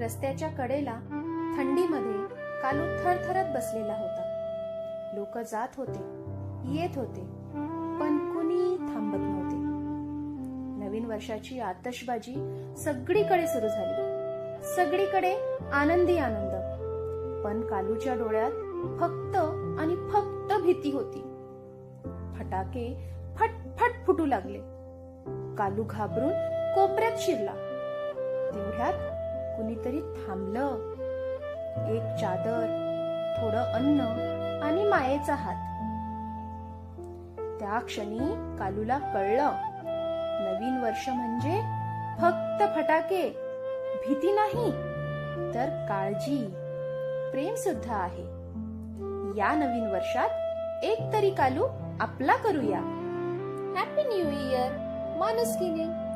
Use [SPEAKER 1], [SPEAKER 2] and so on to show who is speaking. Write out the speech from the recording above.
[SPEAKER 1] रस्त्याच्या कडेला थंडीमध्ये कालू थरथरत बसलेला होता. लोक जात होते, येत होते, पण कुणी थांबत नव्हते. नवीन वर्षाची आतषबाजी सगळीकडे सुरू झाली. सगळीकडे आनंदी आनंद, पण कालूच्या डोळ्यात फक्त आणि फक्त भीती होती. फटाके फटफट फुटू लागले. कालू घाबरून कोपऱ्यात शिरला. तेवढ्यात कुणीतरी थांबलं. एक चादर, थोडं अन्न आणि मायेचा हात. त्या क्षणी कालूला कळलं, नवीन वर्ष म्हणजे फक्त फटाके, भीती नाही, तर काळजी, प्रेम सुद्धा आहे. या नवीन वर्षात एक तरी कालू आपला करूया. Happy new year माणुसकीने.